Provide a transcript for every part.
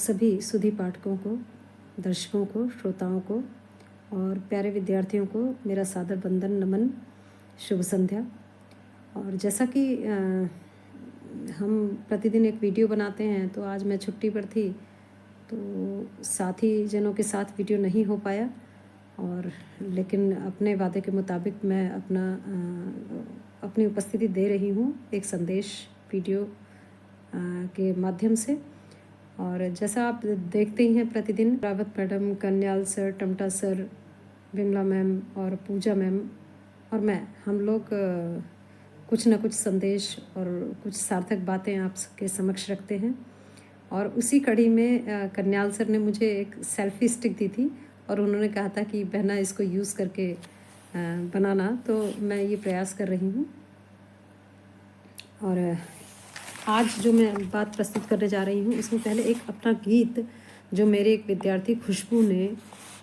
सभी सुधी पाठकों को, दर्शकों को, श्रोताओं को और प्यारे विद्यार्थियों को मेरा सादर वंदन, नमन, शुभ संध्या। और जैसा कि हम प्रतिदिन एक वीडियो बनाते हैं, तो आज मैं छुट्टी पर थी, तो साथी जनों के साथ वीडियो नहीं हो पाया, और लेकिन अपने वादे के मुताबिक मैं अपनी उपस्थिति दे रही हूँ एक संदेश वीडियो के माध्यम से। और जैसा आप देखते ही हैं प्रतिदिन, Rawat madam, Kanyal sir, Tamta sir, Vimla ma'am और पूजा मैम और मैं, हम लोग कुछ न कुछ संदेश और कुछ सार्थक बातें आपके समक्ष रखते हैं। और उसी कड़ी में कन्याल सर ने मुझे एक सेल्फी स्टिक दी थी और उन्होंने कहा था कि बहना इसको यूज़ करके बनाना, तो मैं ये प्रयास कर रही हूँ। और आज जो मैं बात प्रस्तुत करने जा रही हूँ, इसमें पहले एक अपना गीत जो मेरे एक विद्यार्थी खुशबू ने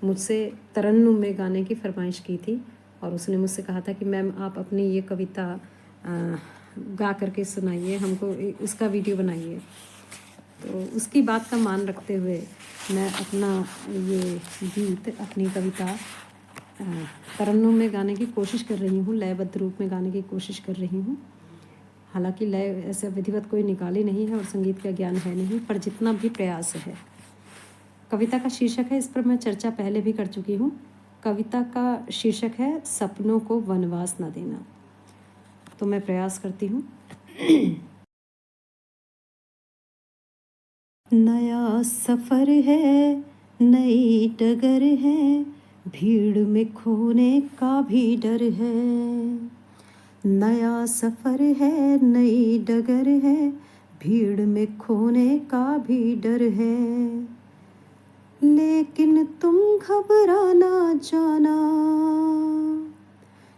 मुझसे तरन्नुम में गाने की फरमाइश की थी, और उसने मुझसे कहा था कि मैम आप अपनी ये कविता गा करके सुनाइए हमको, इसका वीडियो बनाइए। तो उसकी बात का मान रखते हुए मैं अपना ये गीत, अपनी कविता तरन्नुम में गाने की कोशिश कर रही हूँ, लयबद्ध रूप में गाने की कोशिश कर रही हूँ। हालांकि लय ऐसे विधिवत कोई निकाली नहीं है और संगीत का ज्ञान है नहीं, पर जितना भी प्रयास है। कविता का शीर्षक है, इस पर मैं चर्चा पहले भी कर चुकी हूँ। कविता का शीर्षक है सपनों को वनवास न देना। तो मैं प्रयास करती हूँ। नया सफ़र है, नई डगर है, भीड़ में खोने का भी डर है। नया सफ़र है, नई डगर है, भीड़ में खोने का भी डर है। लेकिन तुम घबरा ना जाना,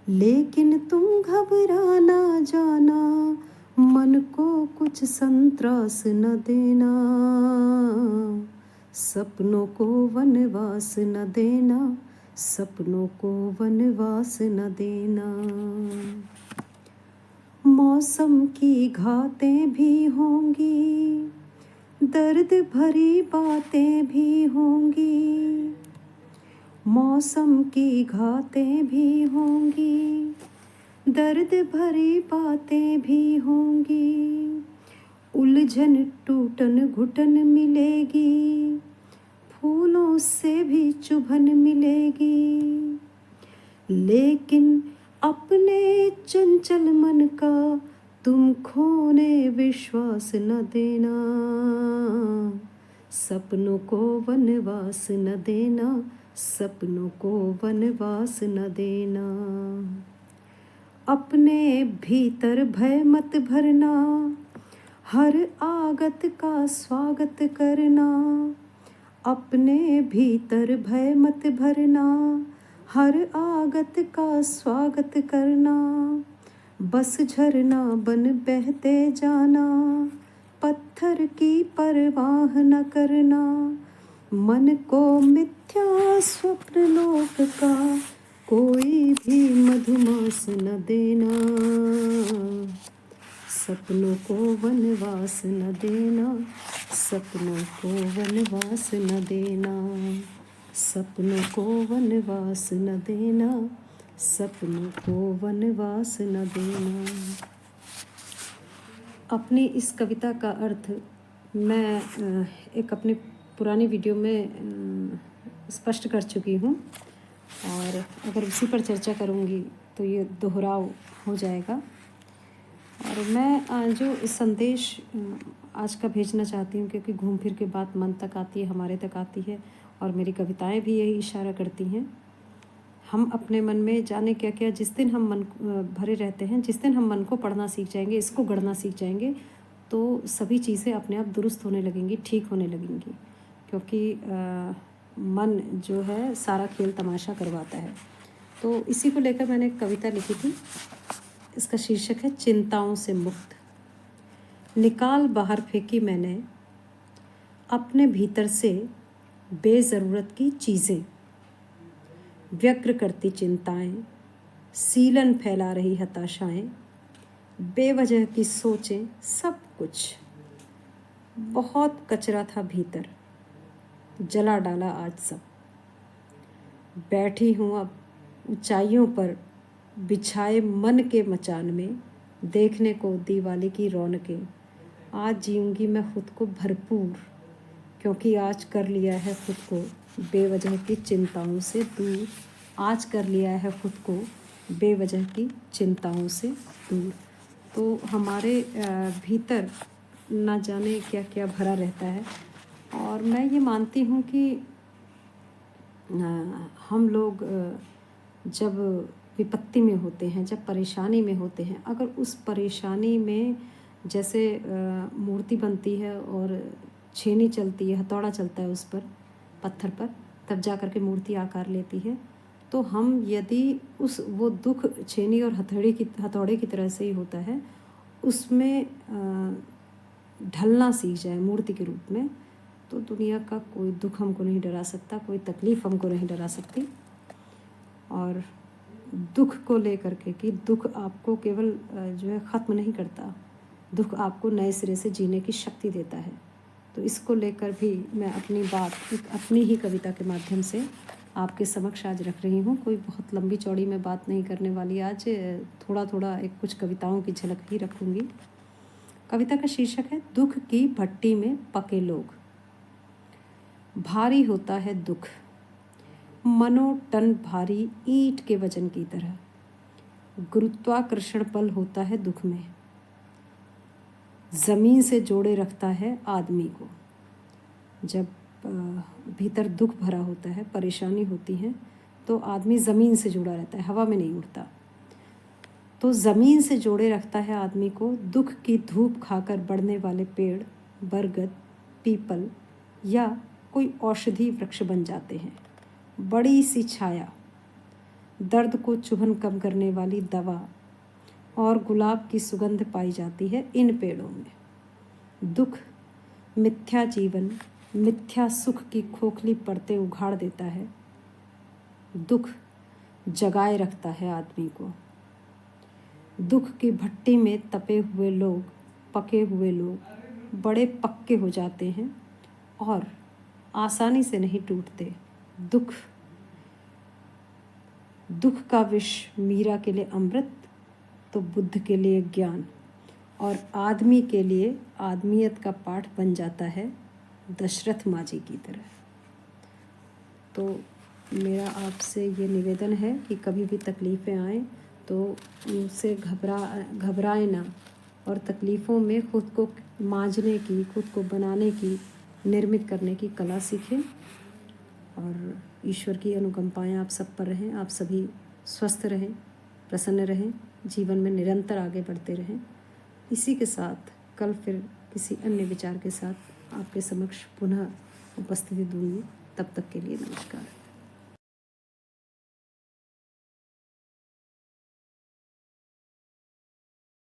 लेकिन तुम घबरा ना जाना, मन को कुछ संत्रास न देना, सपनों को वनवास न देना, सपनों को वनवास न देना। मौसम की घातें भी होंगी, दर्द भरी बातें भी होंगी। मौसम की घातें भी होंगी, दर्द भरी बातें भी होंगी। उलझन टूटन घुटन मिलेगी, फूलों से भी चुभन मिलेगी। लेकिन अपने चंचल मन का तुम खोने विश्वास न देना, सपनों को वनवास न देना, सपनों को वनवास न देना। अपने भीतर भय मत भरना, हर आगत का स्वागत करना। अपने भीतर भय मत भरना, हर आगत का स्वागत करना। बस झरना बन बहते जाना, पत्थर की परवाह न करना। मन को मिथ्या स्वप्न लोक का कोई भी मधुमास न देना, सपनों को वनवास न देना, सपनों को वनवास न देना, सपनों को वनवास न देना, सपनों को वनवास न देना। अपनी इस कविता का अर्थ मैं एक अपनी पुरानी वीडियो में स्पष्ट कर चुकी हूँ, और अगर उसी पर चर्चा करूँगी तो ये दोहराव हो जाएगा। और मैं जो संदेश आज का भेजना चाहती हूँ, क्योंकि घूम फिर के बात मन तक आती है, हमारे तक आती है, और मेरी कविताएं भी यही इशारा करती हैं। हम अपने मन में जाने क्या क्या, जिस दिन हम मन भरे रहते हैं, जिस दिन हम मन को पढ़ना सीख जाएंगे, इसको गढ़ना सीख जाएंगे, तो सभी चीज़ें अपने आप दुरुस्त होने लगेंगी, ठीक होने लगेंगी। क्योंकि मन जो है सारा खेल तमाशा करवाता है। तो इसी को लेकर मैंने एक कविता लिखी थी। इसका शीर्षक है चिंताओं से मुक्त। निकाल बाहर फेंकी मैंने अपने भीतर से बेज़रूरत की चीज़ें, व्यग्र करती चिंताएं, सीलन फैला रही हताशाएं, बेवजह की सोचें, सब कुछ। बहुत कचरा था भीतर, जला डाला आज सब। बैठी हूँ अब ऊंचाइयों पर बिछाए मन के मचान में, देखने को दिवाली की रौनकें। आज जीऊँगी मैं खुद को भरपूर, क्योंकि आज कर लिया है खुद को बेवजह की चिंताओं से दूर। आज कर लिया है खुद को बेवजह की चिंताओं से दूर। तो हमारे भीतर ना जाने क्या क्या भरा रहता है, और मैं ये मानती हूँ कि हम लोग जब विपत्ति में होते हैं, जब परेशानी में होते हैं, अगर उस परेशानी में जैसे मूर्ति बनती है और छेनी चलती है, हथौड़ा चलता है उस पर, पत्थर पर, तब जा कर के मूर्ति आकार लेती है। तो हम यदि वो दुख छेनी और हथौड़े की तरह से ही होता है, उसमें ढलना सीख जाए मूर्ति के रूप में, तो दुनिया का कोई दुख हमको नहीं डरा सकता, कोई तकलीफ़ हमको नहीं डरा सकती। और दुख को लेकर के कि दुख आपको केवल जो है ख़त्म नहीं करता, दुख आपको नए सिरे से जीने की शक्ति देता है। तो इसको लेकर भी मैं अपनी बात एक अपनी ही कविता के माध्यम से आपके समक्ष आज रख रही हूँ। कोई बहुत लंबी चौड़ी मैं बात नहीं करने वाली आज, थोड़ा थोड़ा एक कुछ कविताओं की झलक ही रखूँगी। कविता का शीर्षक है दुख की भट्टी में पके लोग। भारी होता है दुख, मनो टन भारी ईंट के वजन की तरह। गुरुत्वाकर्षण बल होता है दुख में, ज़मीन से जोड़े रखता है आदमी को। जब भीतर दुख भरा होता है, परेशानी होती है, तो आदमी ज़मीन से जुड़ा रहता है, हवा में नहीं उड़ता। तो ज़मीन से जोड़े रखता है आदमी को। दुख की धूप खाकर बढ़ने वाले पेड़, बरगद, पीपल या कोई औषधि वृक्ष बन जाते हैं। बड़ी सी छाया, दर्द को चुभन कम करने वाली दवा और गुलाब की सुगंध पाई जाती है इन पेड़ों में। दुख मिथ्या जीवन, मिथ्या सुख की खोखली परतें उघाड़ देता है। दुख जगाए रखता है आदमी को। दुख की भट्टी में तपे हुए लोग, पके हुए लोग बड़े पक्के हो जाते हैं और आसानी से नहीं टूटते। दुख का विष मीरा के लिए अमृत, तो बुद्ध के लिए ज्ञान, और आदमी के लिए आदमियत का पाठ बन जाता है दशरथ मांझी की तरह। तो मेरा आपसे ये निवेदन है कि कभी भी तकलीफ़ें आएँ तो उनसे घबराए ना, और तकलीफ़ों में खुद को मांझने की, खुद को बनाने की, निर्मित करने की कला सीखें। और ईश्वर की अनुकंपाएँ आप सब पर रहें। आप सभी स्वस्थ रहें, प्रसन्न रहें, जीवन में निरंतर आगे बढ़ते रहें। इसी के साथ कल फिर किसी अन्य विचार के साथ आपके समक्ष पुनः उपस्थिति दूंगी। तब तक के लिए नमस्कार।